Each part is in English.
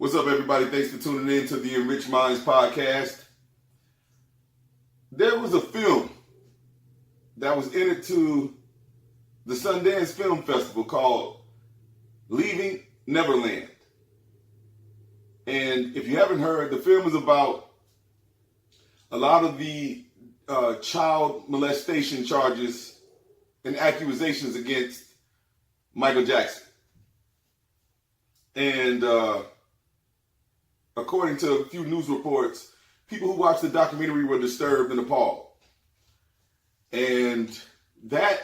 What's up, everybody? Thanks for tuning in to the Enriched Minds podcast. There was a film that was entered to the Sundance Film Festival called Leaving Neverland. And if you haven't heard, the film is about a lot of the child molestation charges and accusations against Michael Jackson. And according to a few news reports, people who watched the documentary were disturbed and appalled. And that,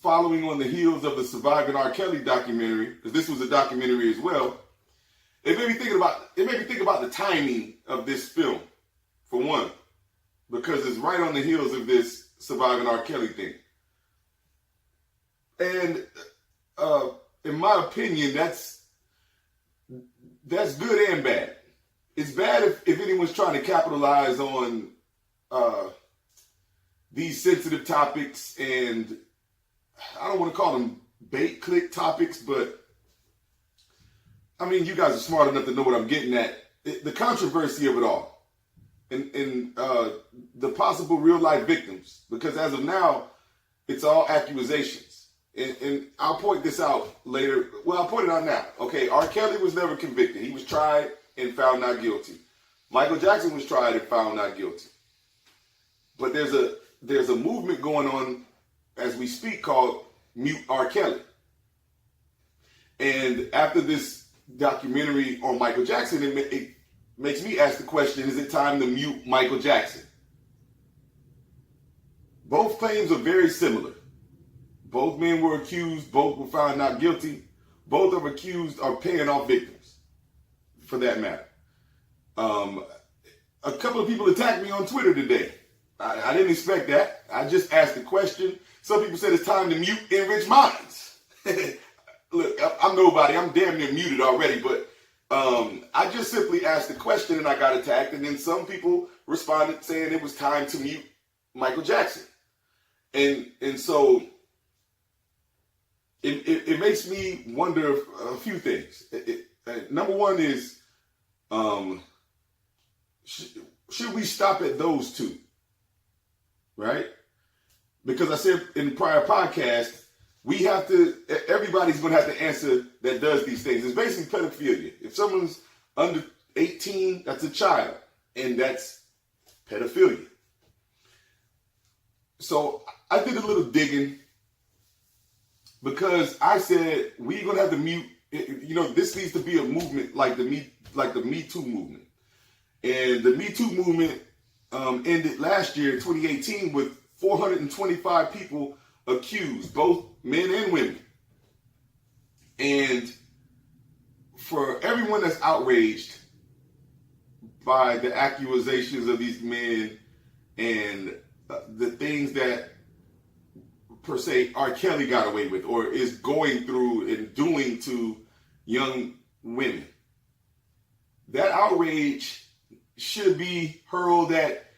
following on the heels of the Surviving RKelly documentary, because this was a documentary as well, it made me think about the timing of this film, for one, because it's right on the heels of this Surviving RKelly thing. And in my opinion, that's good and bad. It's bad if anyone's trying to capitalize on these sensitive topics, and I don't want to call them bait click topics, but I mean, you guys are smart enough to know what I'm getting at. The controversy of it all, and the possible real life victims, because as of now, it's all accusations. And I'll point this out later. Well, I'll point it out now. Okay, R. Kelly was never convicted. He was tried and found not guilty. Michael Jackson was tried and found not guilty. But there's a movement going on as we speak called Mute R. Kelly. And after this documentary on Michael Jackson, it makes me ask the question, is it time to mute Michael Jackson? Both claims are very similar. Both men were accused, both were found not guilty. Both are accused of paying off victims, for that matter. A couple of people attacked me on Twitter today. I didn't expect that. I just asked the question. Some people said it's time to mute Enriched Minds. Look, I'm nobody. I'm damn near muted already, but I just simply asked the question and I got attacked. And then some people responded saying it was time to mute Michael Jackson. And so it makes me wonder a few things. Number one is, should we stop at those two? Right? Because I said in the prior podcast, everybody's going to have to answer that does these things. It's basically pedophilia. If someone's under 18, that's a child, and that's pedophilia. So I did a little digging, because I said we're gonna have to mute. This needs to be a movement like the Me Too movement, and the Me Too movement ended last year, 2018, with 425 people accused, both men and women. And for everyone that's outraged by the accusations of these men and the things that per se R. Kelly got away with or is going through and doing to young women, that outrage should be hurled at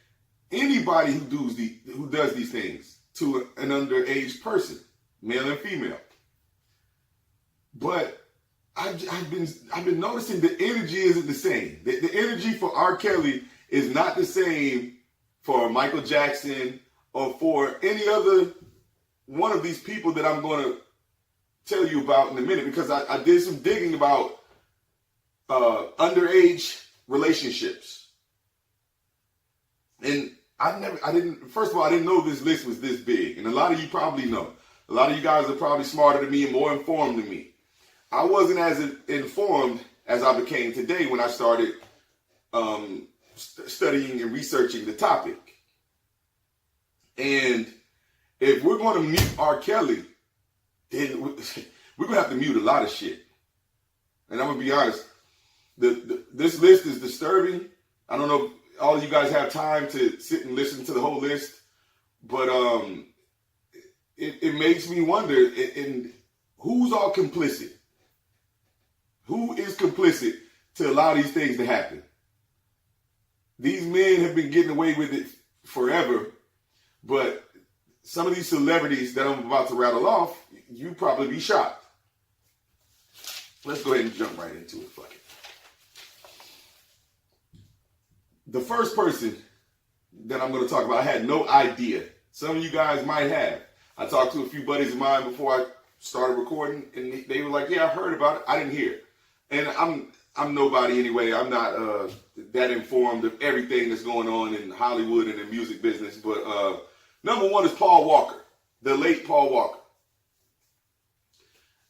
anybody who does these things to an underage person, male and female. But I've been noticing the energy isn't the same. The energy for R. Kelly is not the same for Michael Jackson or for any other one of these people that I'm going to tell you about in a minute, because I did some digging about underage relationships. And I didn't know this list was this big. And a lot of you probably know. A lot of you guys are probably smarter than me and more informed than me. I wasn't as informed as I became today when I started studying and researching the topic. And if we're going to mute R. Kelly, then we're going to have to mute a lot of shit. And I'm going to be honest, this list is disturbing. I don't know if all of you guys have time to sit and listen to the whole list, but it makes me wonder, in who's all complicit? Who is complicit to allow these things to happen? These men have been getting away with it forever, but some of these celebrities that I'm about to rattle off, you'd probably be shocked. Let's go ahead and jump right into it. Fuck it. the first person that I'm going to talk about, I had no idea. Some of you guys might have. I talked to a few buddies of mine before I started recording, and they were like, yeah, I heard about it. I didn't hear it. And I'm nobody anyway. I'm not that informed of everything that's going on in Hollywood and the music business. But number one is Paul Walker, the late Paul Walker.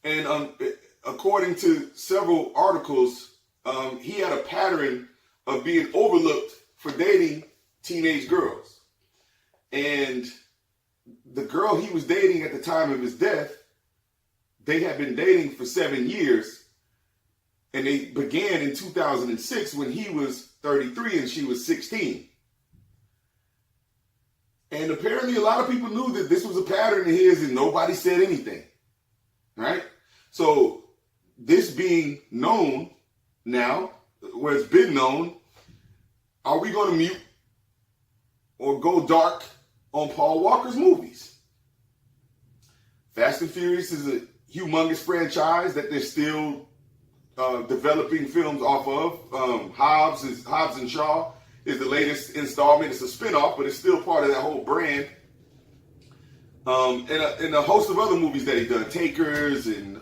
And according to several articles, he had a pattern of being overlooked for dating teenage girls. And the girl he was dating at the time of his death, they had been dating for 7 years. And they began in 2006 when he was 33 and she was 16. And apparently a lot of people knew that this was a pattern of his and nobody said anything. Right? So this being known now, where it's been known, are we going to mute or go dark on Paul Walker's movies? Fast and Furious is a humongous franchise that they're still developing films off of. Hobbs and Shaw is the latest installment. It's a spinoff, but it's still part of that whole brand. And a host of other movies that he's done, Takers and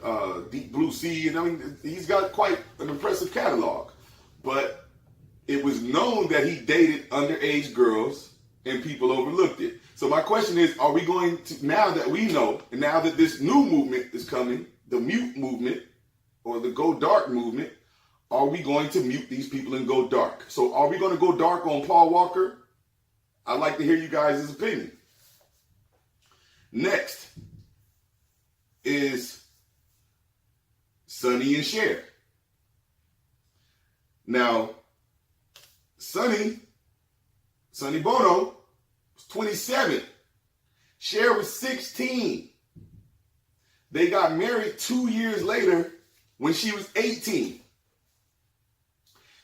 Deep Blue Sea, and I mean, he's got quite an impressive catalog. But it was known that he dated underage girls, and people overlooked it. So my question is, are we going to, now that we know, and now that this new movement is coming, the mute movement, or the go dark movement, are we going to mute these people and go dark? So are we going to go dark on Paul Walker? I'd like to hear you guys' opinion. Next is Sonny and Cher. Now, Sonny Bono was 27. Cher was 16. They got married 2 years later when she was 18.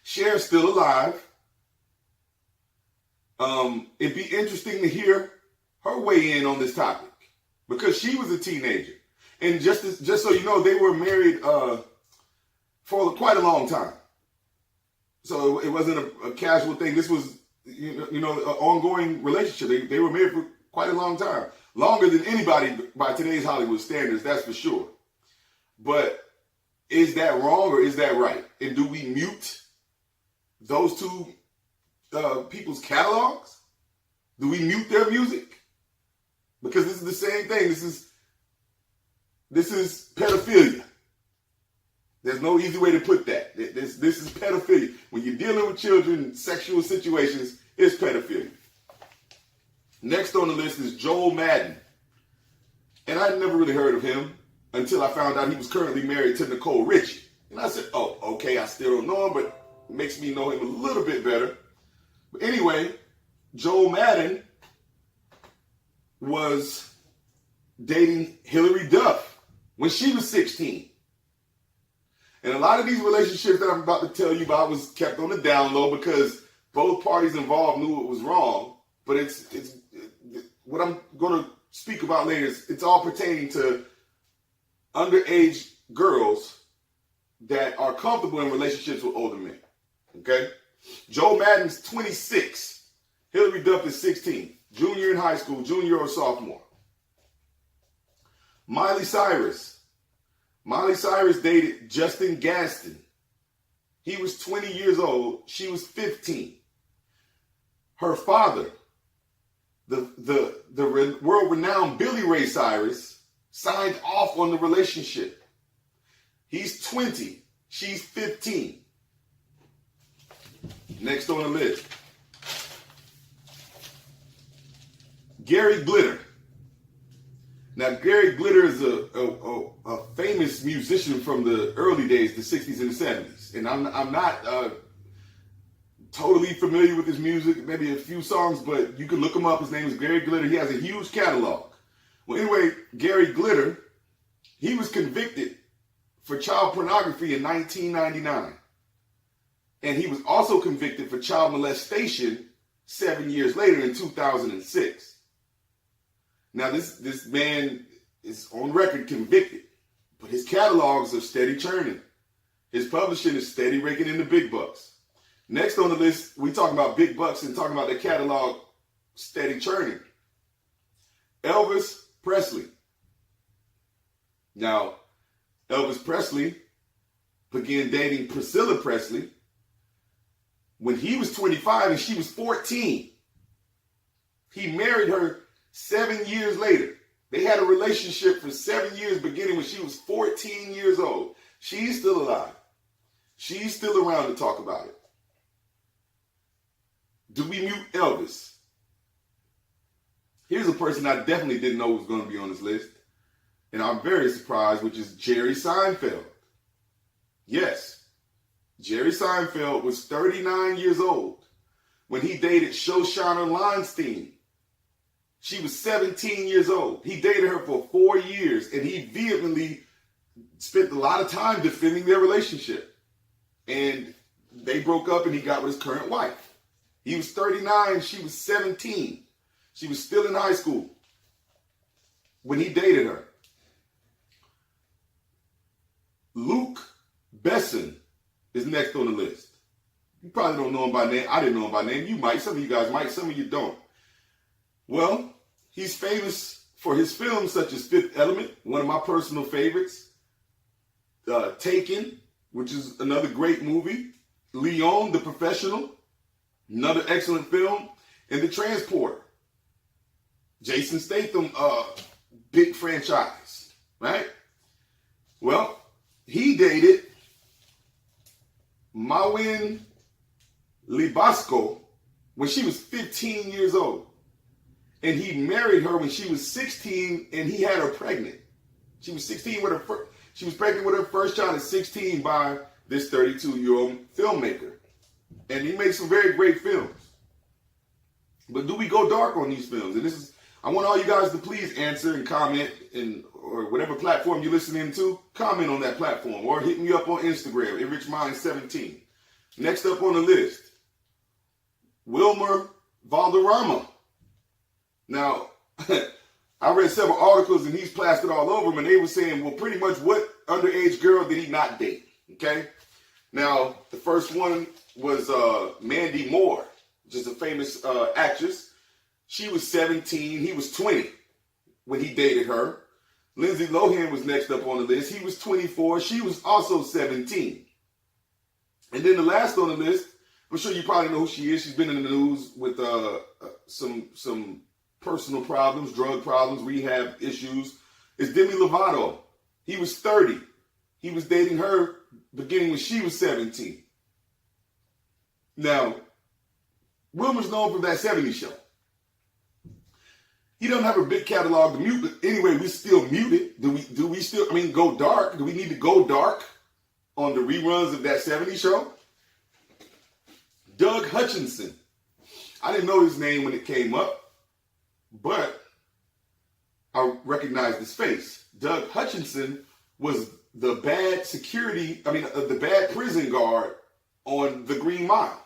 Cher's still alive. It'd be interesting to hear her weigh in on this topic because she was a teenager. And just so you know, they were married for quite a long time. So it wasn't a casual thing. This was, you know, an ongoing relationship. They were married for quite a long time. Longer than anybody by today's Hollywood standards, that's for sure. But is that wrong or is that right? And do we mute those two people's catalogs? Do we mute their music? Because this is the same thing. This is pedophilia. There's no easy way to put that. This is pedophilia. When you're dealing with children, sexual situations, it's pedophilia. Next on the list is Joel Madden. And I never really heard of him until I found out he was currently married to Nicole Richie. And I said, oh, okay, I still don't know him, but it makes me know him a little bit better. But anyway, Joel Madden was dating Hilary Duff when she was 16. And a lot of these relationships that I'm about to tell you about was kept on the down low because both parties involved knew it was wrong. But it's what I'm going to speak about later is it's all pertaining to underage girls that are comfortable in relationships with older men. Okay? Joe Madden's 26. Hilary Duff is 16. Junior in high school, junior or sophomore. Miley Cyrus. Miley Cyrus dated Justin Gaston. He was 20 years old. She was 15. Her father, the world-renowned Billy Ray Cyrus, signed off on the relationship. He's 20. She's 15. Next on the list. Gary Glitter. Now, Gary Glitter is a famous musician from the early days, the 60s and the 70s. And I'm not totally familiar with his music, maybe a few songs, but you can look him up. His name is Gary Glitter. He has a huge catalog. Well, anyway, Gary Glitter, he was convicted for child pornography in 1999. And he was also convicted for child molestation 7 years later in 2006. Now, this man is on record convicted, but his catalogs are steady churning. His publishing is steady raking in the big bucks. Next on the list, we talking about big bucks and talking about the catalog steady churning. Elvis Presley. Now, Elvis Presley began dating Priscilla Presley when he was 25 and she was 14. He married her 7 years later. They had a relationship for 7 years, beginning when she was 14 years old. She's still alive. She's still around to talk about it. Do we mute Elvis? Here's a person I definitely didn't know was going to be on this list, and I'm very surprised, which is Jerry Seinfeld. Yes, Jerry Seinfeld was 39 years old when he dated Shoshana Weinstein. She was 17 years old. He dated her for 4 years, and he vehemently spent a lot of time defending their relationship. And they broke up, and he got with his current wife. He was 39, she was 17. She was still in high school when he dated her. Luke Besson is next on the list. You probably don't know him by name. I didn't know him by name. You might. Some of you guys might. Some of you don't. Well, he's famous for his films such as Fifth Element, one of my personal favorites. Taken, which is another great movie. Leon, The Professional, another excellent film. And The Transporter. Jason Statham, big franchise, right? Well, he dated Mawin Libasco when she was 15 years old. And he married her when she was 16, and he had her pregnant. She was 16 with her she was pregnant with her first child at 16 by this 32-year-old filmmaker. And he made some very great films. But do we go dark on these films? And this is, I want all you guys to please answer and comment, or whatever platform you're listening to, comment on that platform, or hit me up on Instagram, enrichmind17. Next up on the list, Wilmer Valderrama. Now, I read several articles, and he's plastered all over them, and they were saying, well, pretty much what underage girl did he not date? Okay? Now, the first one was Mandy Moore, which is a famous actress. She was 17. He was 20 when he dated her. Lindsay Lohan was next up on the list. He was 24. She was also 17. And then the last on the list, I'm sure you probably know who she is. She's been in the news with some personal problems, drug problems, rehab issues. It's Demi Lovato. He was 30. He was dating her beginning when she was 17. Now, Wilmer's known for that 70s show. He doesn't have a big catalog to mute, but anyway, we still mute it. Do we still, go dark? Do we need to go dark on the reruns of that 70s show? Doug Hutchinson. I didn't know his name when it came up, but I recognized his face. Doug Hutchinson was the bad prison guard on The Green Mile.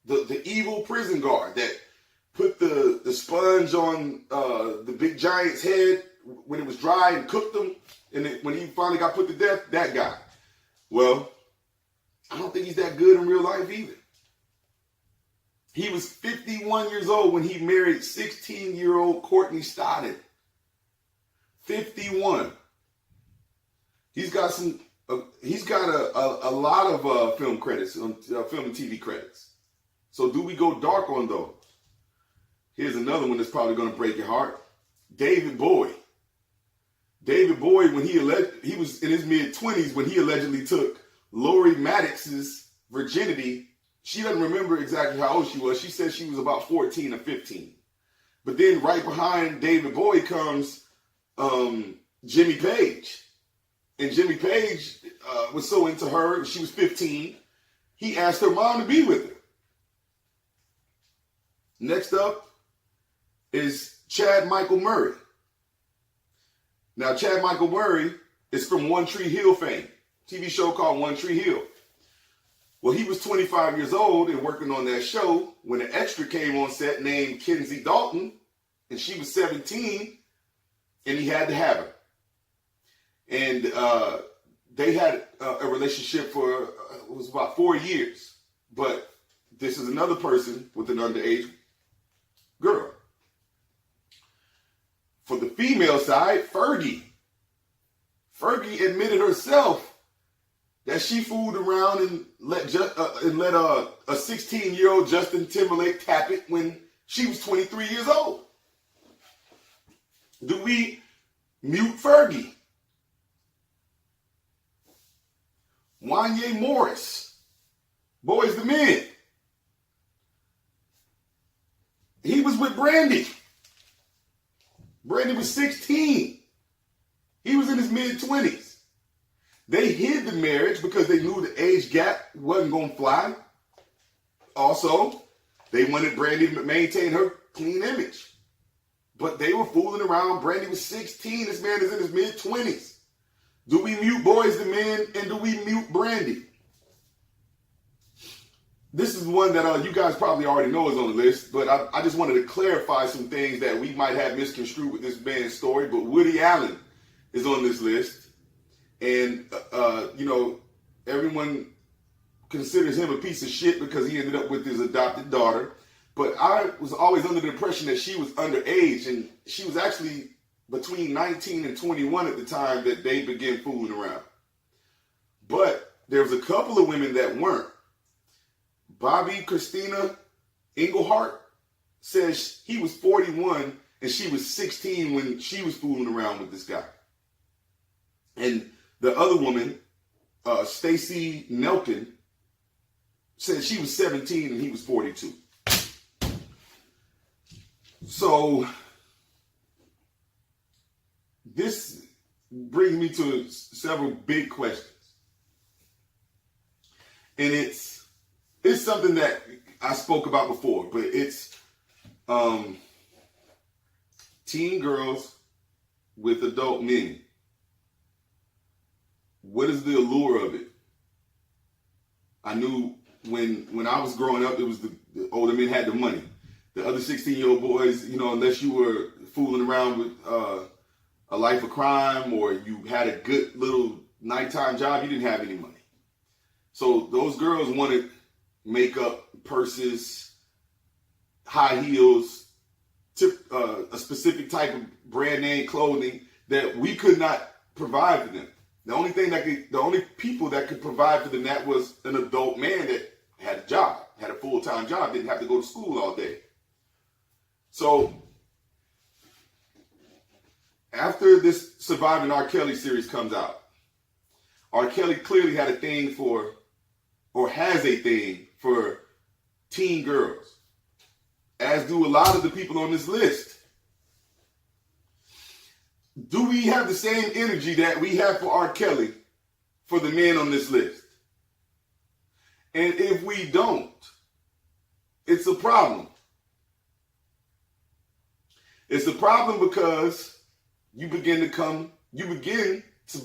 The evil prison guard that put the sponge on the big giant's head when it was dry and cooked him, and when he finally got put to death, that guy. Well, I don't think he's that good in real life either. He was 51 years old when he married 16-year-old Courtney Stodden. 51. He's got a lot of film credits, film and TV credits. So do we go dark on those? Here's another one that's probably going to break your heart. David Bowie. David Bowie, when he was in his mid-20s when he allegedly took Lori Maddox's virginity. She doesn't remember exactly how old she was. She said she was about 14 or 15. But then right behind David Bowie comes Jimmy Page. And Jimmy Page was so into her, she was 15, he asked her mom to be with her. Next up is Chad Michael Murray. Now, Chad Michael Murray is from One Tree Hill fame, TV show called One Tree Hill. Well, he was 25 years old and working on that show when an extra came on set named Kenzie Dalton, and she was 17, and he had to have her. And they had a relationship for, it was about 4 years. But this is another person with an underage girl. For the female side, Fergie admitted herself that she fooled around and let a 16-year-old Justin Timberlake tap it when she was 23 years old. Do we mute Fergie? Wanye Morris, Boys the Men. He was with Brandy. Brandy was 16. He was in his mid-20s. They hid the marriage because they knew the age gap wasn't going to fly. Also, they wanted Brandy to maintain her clean image. But they were fooling around. Brandy was 16. This man is in his mid-20s. Do we mute Boys the Men and do we mute Brandy? This is one that you guys probably already know is on the list, but I just wanted to clarify some things that we might have misconstrued with this man's story. But Woody Allen is on this list. And, everyone considers him a piece of shit because he ended up with his adopted daughter. But I was always under the impression that she was underage, and she was actually between 19 and 21 at the time that they began fooling around. But there was a couple of women that weren't. Bobby Christina Englehart says he was 41 and she was 16 when she was fooling around with this guy. And the other woman, Stacy Nelkin, said she was 17 and he was 42. So this brings me to several big questions. And it's something that I spoke about before, but it's teen girls with adult men. What is the allure of it? I knew when I was growing up, it was the older men had the money. The other 16-year-old boys, unless you were fooling around with a life of crime or you had a good little nighttime job, you didn't have any money. So those girls wanted makeup, purses, high heels, a specific type of brand name clothing that we could not provide for them. The only people that could provide for them that was an adult man that had a job, had a full-time job, didn't have to go to school all day. So after this Surviving RKelly series comes out, RKelly clearly had a thing for, or has a thing for, teen girls, as do a lot of the people on this list. Do we have the same energy that we have for RKelly for the men on this list? And if we don't, it's a problem. It's a problem because you begin to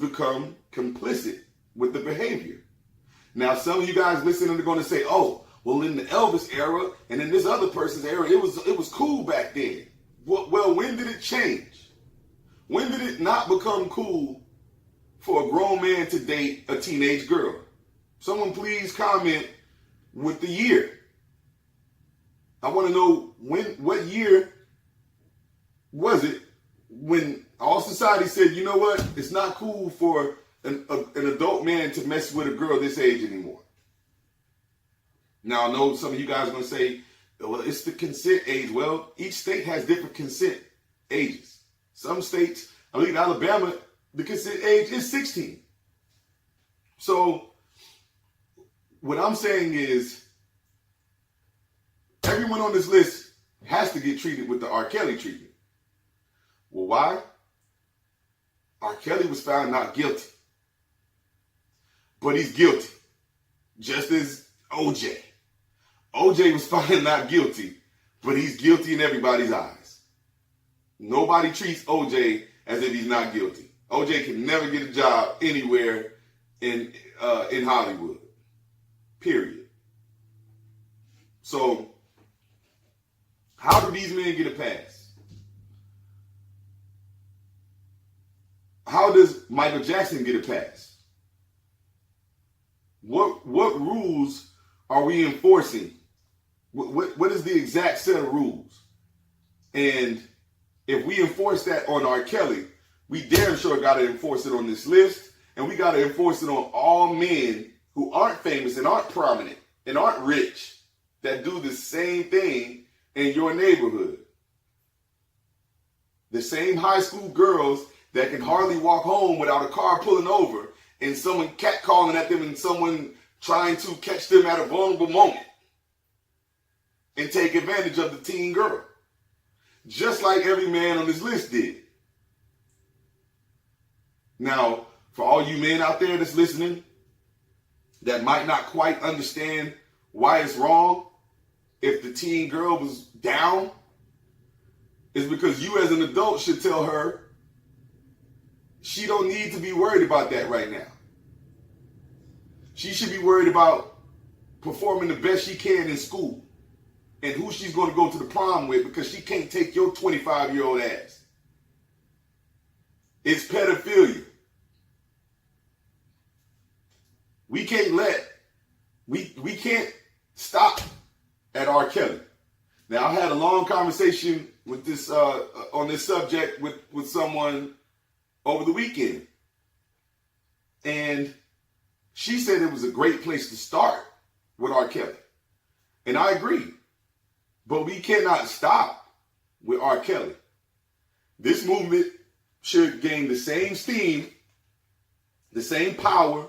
become complicit with the behavior. Now, some of you guys listening are going to say, oh, well, in the Elvis era and in this other person's era, it was cool back then. Well, when did it change? When did it not become cool for a grown man to date a teenage girl? Someone please comment with the year. I want to know what year was it when all society said, you know what, it's not cool for an adult man to mess with a girl this age anymore. Now, I know some of you guys are going to say, well, it's the consent age. Well, each state has different consent ages. Some states, I believe Alabama, the consent age is 16. So what I'm saying is everyone on this list has to get treated with the RKelly treatment. Well, why? RKelly was found not guilty. But he's guilty. Just as OJ. OJ was found not guilty, but he's guilty in everybody's eyes. Nobody treats OJ as if he's not guilty. OJ can never get a job anywhere in Hollywood. Period. So, how do these men get a pass? How does Michael Jackson get a pass? What rules are we enforcing What is the exact set of rules? And if we enforce that on R. Kelly, we damn sure got to enforce it on this list, and we got to enforce it on all men who aren't famous and aren't prominent and aren't rich that do the same thing in your neighborhood. The same high school girls that can hardly walk home without a car pulling over and someone catcalling at them and someone trying to catch them at a vulnerable moment and take advantage of the teen girl. Just like every man on this list did. Now, for all you men out there that's listening that might not quite understand why it's wrong if the teen girl was down, is because you as an adult should tell her she don't need to be worried about that right now. She should be worried about performing the best she can in school and who she's going to go to the prom with, because she can't take your 25-year-old ass. It's pedophilia. We can't stop at R. Kelly. Now, I had a long conversation with this on this subject with someone over the weekend, and she said it was a great place to start with R. Kelly, and I agree. But we cannot stop with R. Kelly. This movement should gain the same steam, the same power,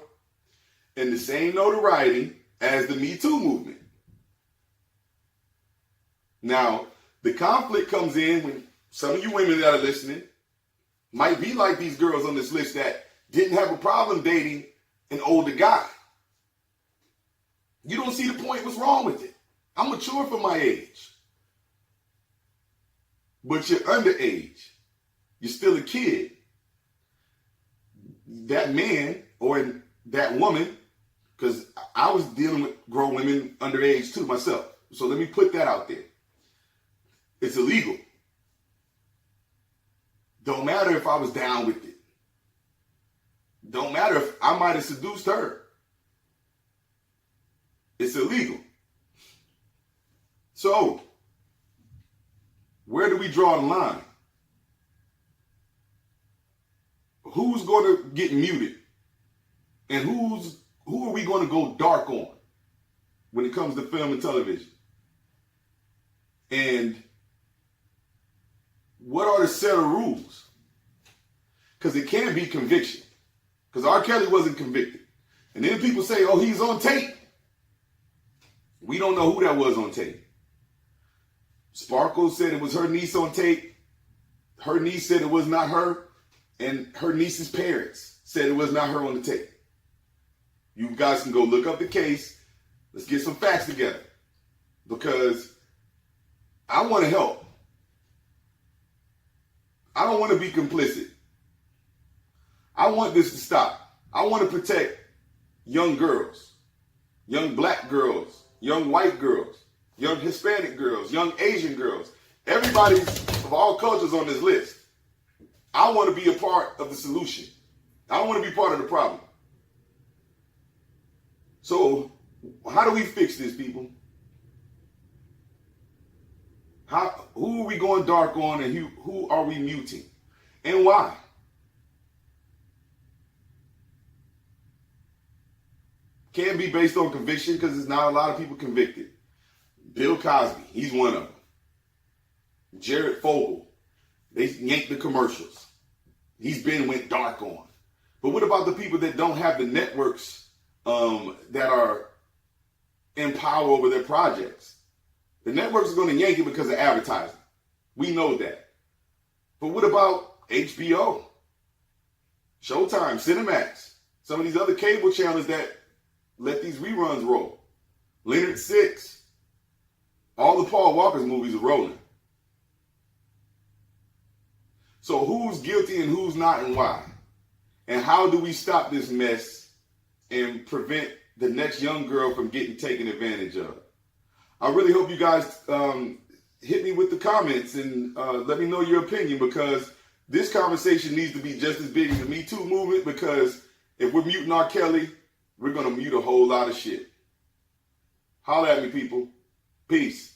and the same notoriety as the Me Too movement. Now, the conflict comes in when some of you women that are listening might be like these girls on this list that didn't have a problem dating an older guy. You don't see the point. What's wrong with it? I'm mature for my age. But you're underage. You're still a kid. That man or that woman, because I was dealing with grown women underage too myself. So let me put that out there. It's illegal. Don't matter if I was down with it. Don't matter if I might have seduced her. It's illegal. So, where do we draw the line? Who's going to get muted? And who are we going to go dark on when it comes to film and television? And what are the set of rules? Because it can't be conviction. Because R. Kelly wasn't convicted. And then people say, oh, he's on tape. We don't know who that was on tape. Sparkle said it was her niece on tape. Her niece said it was not her. And her niece's parents said it was not her on the tape. You guys can go look up the case. Let's get some facts together. Because I want to help. I don't want to be complicit. I want this to stop. I want to protect young girls, young black girls, young white girls, young Hispanic girls, young Asian girls, everybody of all cultures on this list. I want to be a part of the solution. I don't want to be part of the problem. So, how do we fix this, people? Who are we going dark on, and who are we muting? And why? Can't be based on conviction because there's not a lot of people convicted. Bill Cosby, he's one of them. Jared Fogle, they yanked the commercials. Went dark on. But what about the people that don't have the networks that are in power over their projects? The networks are going to yank it because of advertising. We know that. But what about HBO, Showtime, Cinemax, some of these other cable channels that let these reruns roll? Leonard Six, all the Paul Walker's movies are rolling. So who's guilty and who's not, and why? And how do we stop this mess and prevent the next young girl from getting taken advantage of? I really hope you guys hit me with the comments and let me know your opinion, because this conversation needs to be just as big as the Me Too movement, because if we're muting R. Kelly, we're going to mute a whole lot of shit. Holla at me, people. Peace.